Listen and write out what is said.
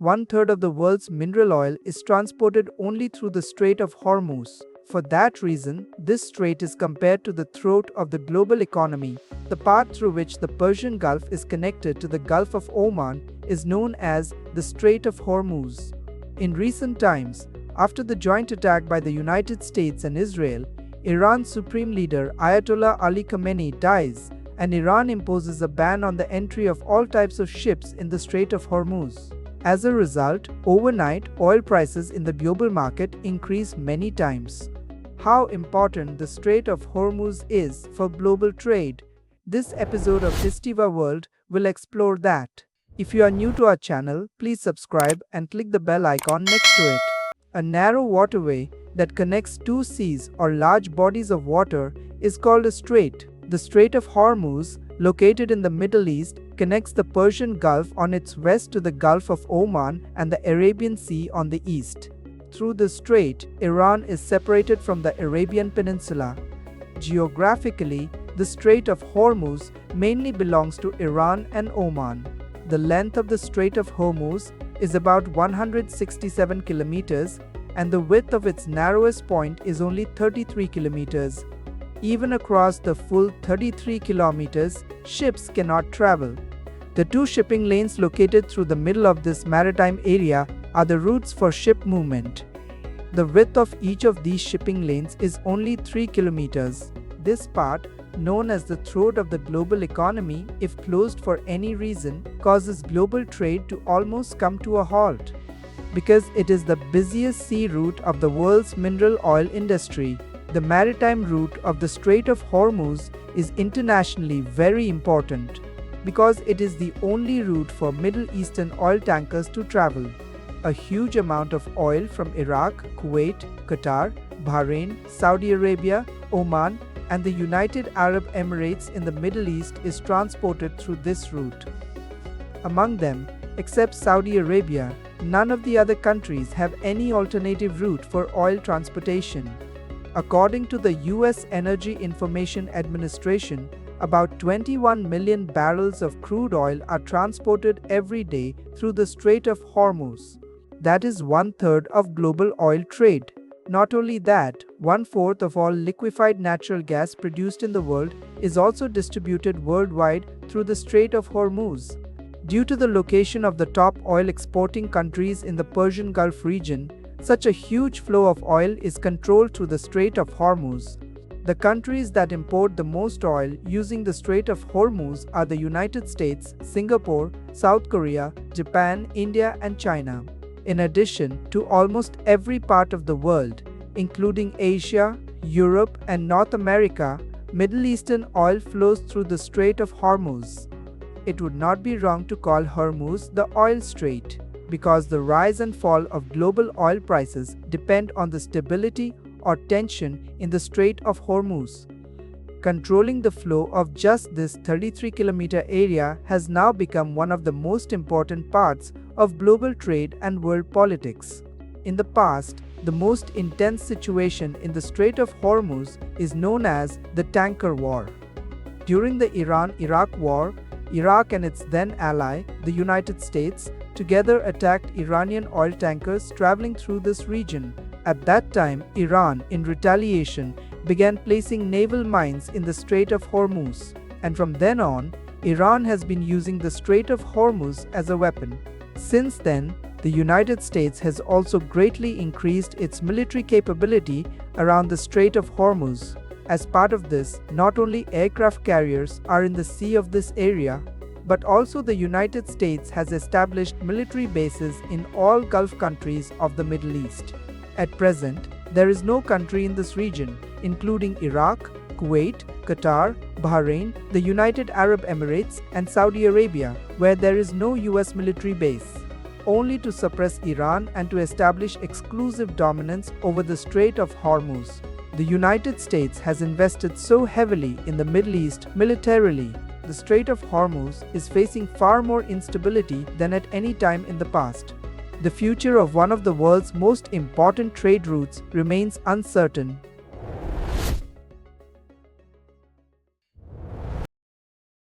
1/3 of the world's mineral oil is transported only through the Strait of Hormuz. For that reason, this strait is compared to the throat of the global economy. The part through which the Persian Gulf is connected to the Gulf of Oman is known as the Strait of Hormuz. In recent times, after the joint attack by the United States and Israel, Iran's supreme leader Ayatollah Ali Khamenei dies, and Iran imposes a ban on the entry of all types of ships in the Strait of Hormuz. As a result, overnight, oil prices in the global market increase many times. How important the Strait of Hormuz is for global trade. This episode of HistivaWorld will explore that. If you are new to our channel, please subscribe and click the bell icon next to it. A narrow waterway that connects two seas or large bodies of water is called a strait. The Strait of Hormuz, located in the Middle East, connects the Persian Gulf on its west to the Gulf of Oman and the Arabian Sea on the east. Through the strait, Iran is separated from the Arabian Peninsula. Geographically, the Strait of Hormuz mainly belongs to Iran and Oman. The length of the Strait of Hormuz is about 167 kilometers, and the width of its narrowest point is only 33 kilometers. Even across the full 33 kilometers, ships cannot travel. The two shipping lanes located through the middle of this maritime area are the routes for ship movement. The width of each of these shipping lanes is only 3 kilometers. This part, known as the throat of the global economy, if closed for any reason, causes global trade to almost come to a halt. Because it is the busiest sea route of the world's mineral oil industry, the maritime route of the Strait of Hormuz is internationally very important because it is the only route for Middle Eastern oil tankers to travel. A huge amount of oil from Iraq, Kuwait, Qatar, Bahrain, Saudi Arabia, Oman, and the United Arab Emirates in the Middle East is transported through this route. Among them, except Saudi Arabia, none of the other countries have any alternative route for oil transportation. According to the U.S. Energy Information Administration, about 21 million barrels of crude oil are transported every day through the Strait of Hormuz. That is 1/3 of global oil trade. Not only that, 1/4 of all liquefied natural gas produced in the world is also distributed worldwide through the Strait of Hormuz. Due to the location of the top oil exporting countries in the Persian Gulf region, such a huge flow of oil is controlled through the Strait of Hormuz. The countries that import the most oil using the Strait of Hormuz are the United States, Singapore, South Korea, Japan, India, and China. In addition to almost every part of the world, including Asia, Europe, and North America, Middle Eastern oil flows through the Strait of Hormuz. It would not be wrong to call Hormuz the oil strait, because the rise and fall of global oil prices depend on the stability or tension in the Strait of Hormuz. Controlling the flow of just this 33-kilometer area has now become one of the most important parts of global trade and world politics. In the past, the most intense situation in the Strait of Hormuz is known as the Tanker War. During the Iran-Iraq War, Iraq and its then ally, the United States, together attacked Iranian oil tankers traveling through this region. At that time, Iran, in retaliation, began placing naval mines in the Strait of Hormuz, and from then on, Iran has been using the Strait of Hormuz as a weapon. Since then, the United States has also greatly increased its military capability around the Strait of Hormuz. As part of this, not only aircraft carriers are in the sea of this area, but also the United States has established military bases in all Gulf countries of the Middle East. At present, there is no country in this region, including Iraq, Kuwait, Qatar, Bahrain, the United Arab Emirates, and Saudi Arabia, where there is no US military base. Only to suppress Iran and to establish exclusive dominance over the Strait of Hormuz. The United States has invested so heavily in the Middle East militarily. The Strait of Hormuz is facing far more instability than at any time in the past. The future of one of the world's most important trade routes remains uncertain.